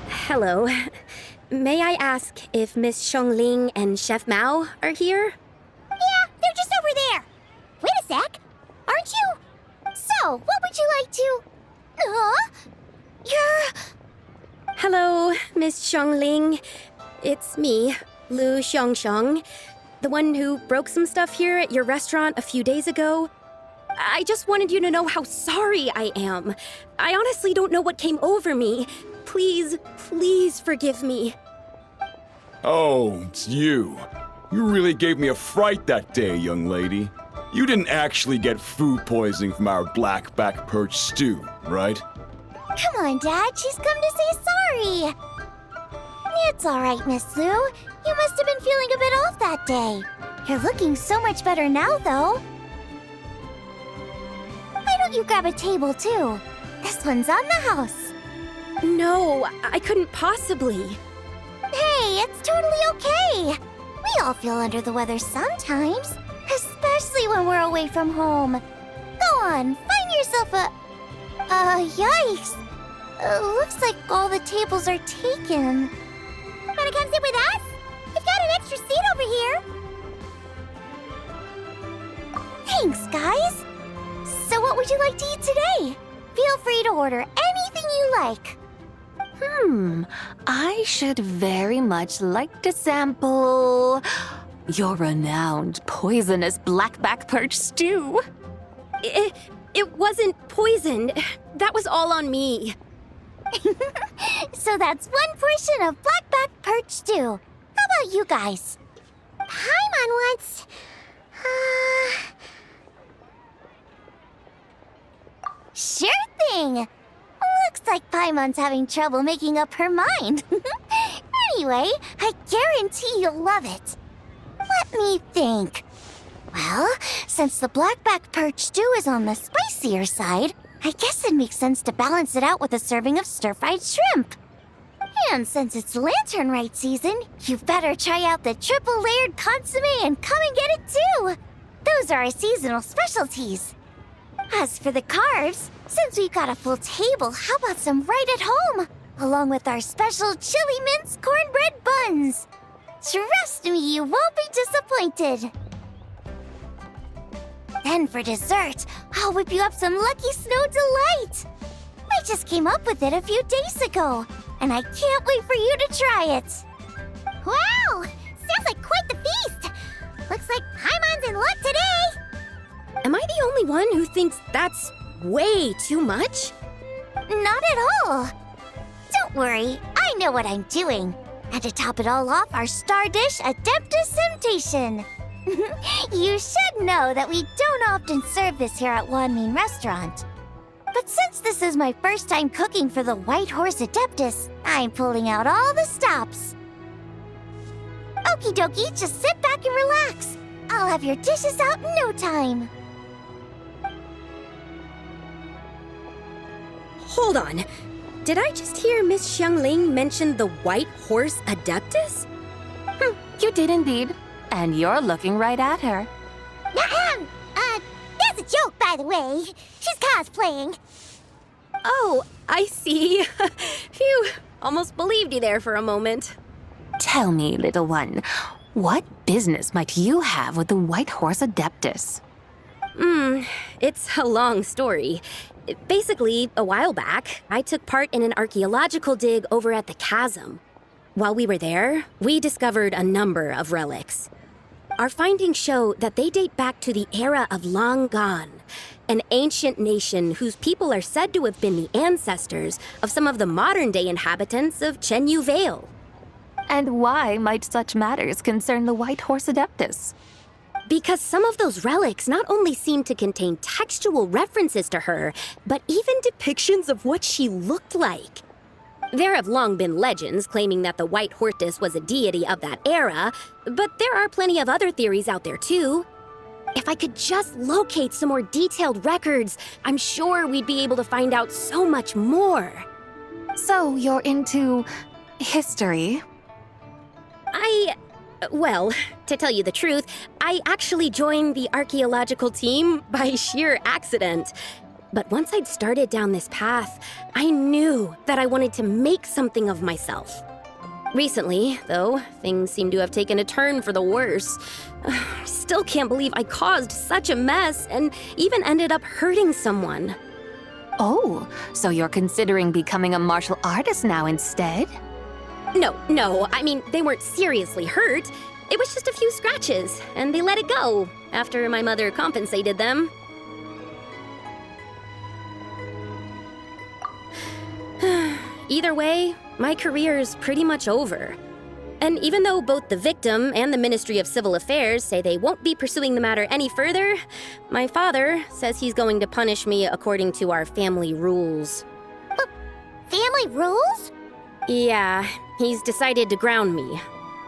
Hello. May I ask if Miss Xiongling and Chef Mao are here? Yeah, they're just over there. Wait a sec. Aren't you? So, what would you like to... You're... Hello, Miss Xiongling. It's me, Lu Xiongxiong, the one who broke some stuff here at your restaurant a few days ago. I just wanted you to know how sorry I am. I honestly don't know what came over me. Please, please forgive me. Oh, it's you. You really gave me a fright that day, young lady. You didn't actually get food poisoning from our black-back perch stew, right? Come on, Dad. She's come to say sorry. It's all right, Miss Lu. You must have been feeling a bit off that day. You're looking so much better now, though. Why don't you grab a table, too? This one's on the house. No, I couldn't possibly. Hey, it's totally okay. We all feel under the weather sometimes, especially when we're away from home. Go on, find yourself a... yikes. Looks like all the tables are taken. Wanna come sit with us? We've got an extra seat over here. Thanks, guys. So what would you like to eat today? Feel free to order anything you like. I should very much like to sample your renowned poisonous blackback perch stew. It wasn't poisoned. That was all on me. So that's one portion of blackback perch stew. How about you guys? Paimon wants... Sure thing! Looks like Paimon's having trouble making up her mind. Anyway, I guarantee you'll love it. Let me think. Well, since the blackback perch stew is on the spicier side, I guess it makes sense to balance it out with a serving of stir-fried shrimp. And since it's lantern rite season, you better try out the triple-layered consomme and come and get it too. Those are our seasonal specialties. As for the carbs, since we've got a full table, how about some right at home? Along with our special chili mince cornbread buns. Trust me, you won't be disappointed. Then for dessert, I'll whip you up some Lucky Snow Delight. I just came up with it a few days ago, and I can't wait for you to try it. Wow! Sounds like quite the feast. Looks like Paimon's in luck today. Am I the only one who thinks that's way too much? Not at all. Don't worry, I know what I'm doing. And to top it all off, our star dish, Adeptus Temptation. You should know that we don't often serve this here at Wanmin Restaurant. But since this is my first time cooking for the White Horse Adeptus, I'm pulling out all the stops. Okie dokie, just sit back and relax. I'll have your dishes out in no time. Hold on. Did I just hear Miss Xiongling mention the White Horse Adeptus? You did indeed. And you're looking right at her. That's a joke, by the way. She's cosplaying. Oh, I see. Phew, almost believed you there for a moment. Tell me, little one, what business might you have with the White Horse Adeptus? It's a long story. Basically, a while back, I took part in an archaeological dig over at the chasm. While we were there, we discovered a number of relics. Our findings show that they date back to the era of Long Gone, an ancient nation whose people are said to have been the ancestors of some of the modern-day inhabitants of Chenyu Vale. And why might such matters concern the White Horse Adeptus? Because some of those relics not only seem to contain textual references to her, but even depictions of what she looked like. There have long been legends claiming that the White Horse was a deity of that era, but there are plenty of other theories out there too. If I could just locate some more detailed records, I'm sure we'd be able to find out so much more. So you're into history? Well, to tell you the truth, I actually joined the archaeological team by sheer accident. But once I'd started down this path, I knew that I wanted to make something of myself. Recently, though, things seem to have taken a turn for the worse. I still can't believe I caused such a mess and even ended up hurting someone. Oh, so you're considering becoming a martial artist now instead? No, I mean, they weren't seriously hurt. It was just a few scratches, and they let it go after my mother compensated them. Either way, my career's pretty much over. And even though both the victim and the Ministry of Civil Affairs say they won't be pursuing the matter any further, my father says he's going to punish me according to our family rules. Family rules? Yeah, he's decided to ground me.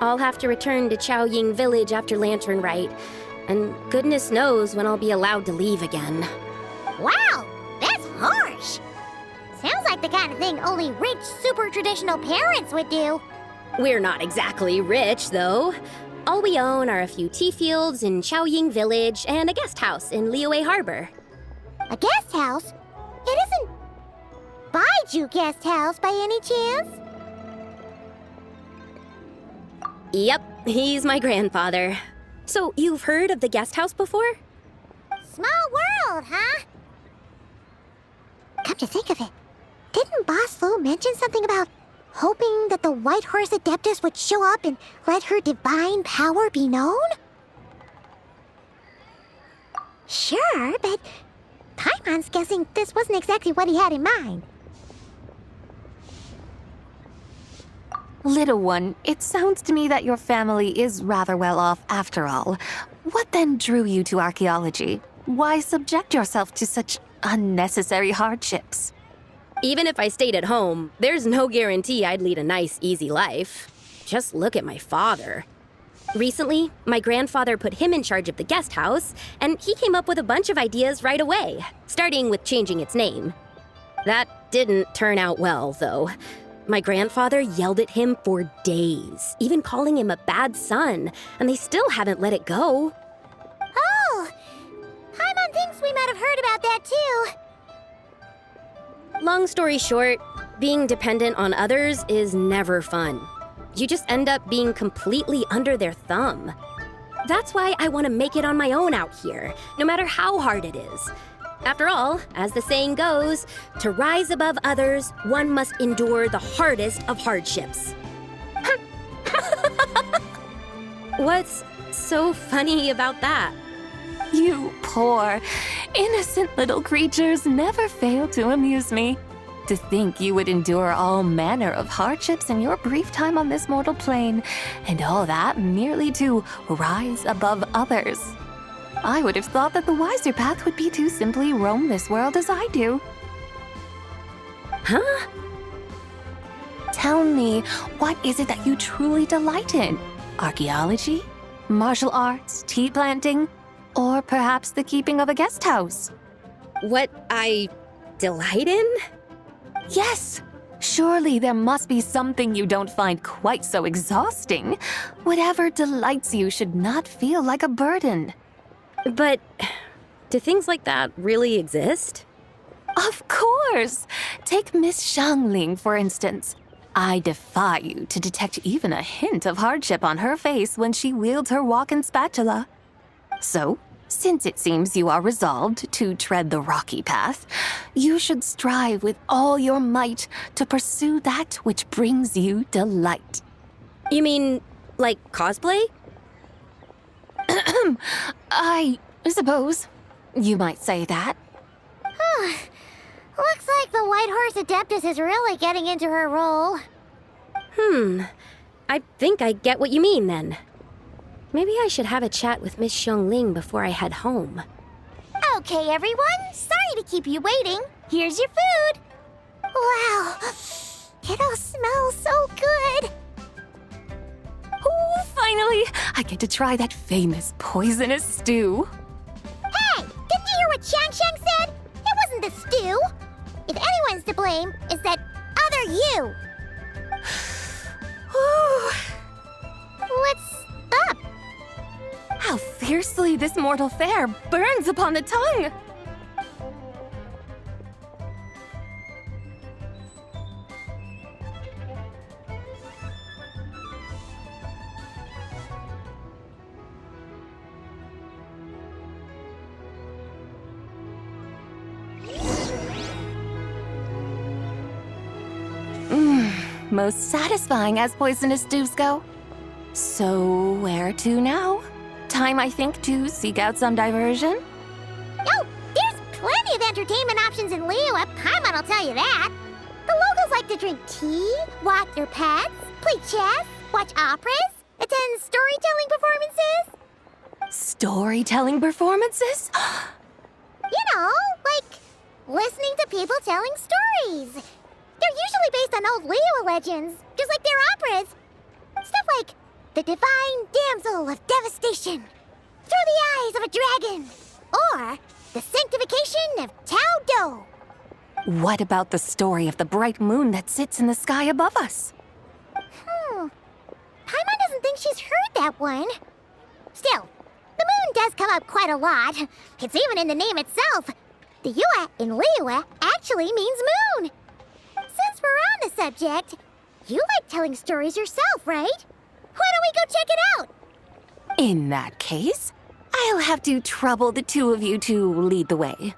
I'll have to return to Chaoying Village after Lantern Rite, and goodness knows when I'll be allowed to leave again. Wow, that's harsh. Sounds like the kind of thing only rich, super traditional parents would do. We're not exactly rich, though. All we own are a few tea fields in Chaoying Village and a guest house in Liyue Harbor. A guest house? It isn't Baiju Guest House by any chance? Yep, he's my grandfather. So you've heard of the guest house before? Small world, huh? Come to think of it, didn't Boss Lu mention something about hoping that the White Horse Adeptus would show up and let her divine power be known? Sure, but Paimon's guessing this wasn't exactly what he had in mind. Little one, it sounds to me that your family is rather well off after all. What then drew you to archaeology? Why subject yourself to such unnecessary hardships? Even if I stayed at home, there's no guarantee I'd lead a nice, easy life. Just look at my father. Recently, my grandfather put him in charge of the guest house, and he came up with a bunch of ideas right away, starting with changing its name. That didn't turn out well, though. My grandfather yelled at him for days, even calling him a bad son, and they still haven't let it go. Oh, Paimon thinks we might have heard about that too. Long story short, being dependent on others is never fun. You just end up being completely under their thumb. That's why I want to make it on my own out here, no matter how hard it is. After all, as the saying goes, to rise above others, one must endure the hardest of hardships. What's so funny about that? You poor, innocent little creatures never fail to amuse me. To think you would endure all manner of hardships in your brief time on this mortal plane, and all that merely to rise above others. I would have thought that the wiser path would be to simply roam this world as I do. Huh? Tell me, what is it that you truly delight in? Archaeology? Martial arts? Tea planting? Or perhaps the keeping of a guest house? What I delight in? Yes! Surely there must be something you don't find quite so exhausting. Whatever delights you should not feel like a burden. But do things like that really exist? Of course! Take Miss Xiangling, for instance. I defy you to detect even a hint of hardship on her face when she wields her walking spatula. So, since it seems you are resolved to tread the rocky path, you should strive with all your might to pursue that which brings you delight. You mean, like cosplay? I suppose you might say that. Looks like the White Horse Adeptus is really getting into her role. I think I get what you mean then. Maybe I should have a chat with Miss Xiangling before I head home. Okay, everyone. Sorry to keep you waiting. Here's your food. Wow. It all smells so good. Oh, finally! I get to try that famous poisonous stew. Hey, didn't you hear what Shang said? It wasn't the stew. If anyone's to blame, it's that other you. Ooh. What's How fiercely this mortal fare burns upon the tongue! Most satisfying as poisonous stews go. So, where to now? Time, I think, to seek out some diversion? Oh, there's plenty of entertainment options in Liyue. Paimon will tell you that. The locals like to drink tea, walk their pets, play chess, watch operas, attend storytelling performances. Storytelling performances? You know, like listening to people telling stories. They're usually based on old Liyue legends, just like their operas. Stuff like the Divine Damsel of Devastation, Through the Eyes of a Dragon, or the Sanctification of Tao Do. What about the story of the bright moon that sits in the sky above us? Paimon doesn't think she's heard that one. Still, the moon does come up quite a lot. It's even in the name itself. The Yue in Liyue actually means moon. Since we're on the subject, you like telling stories yourself, right? Why don't we go check it out? In that case, I'll have to trouble the two of you to lead the way.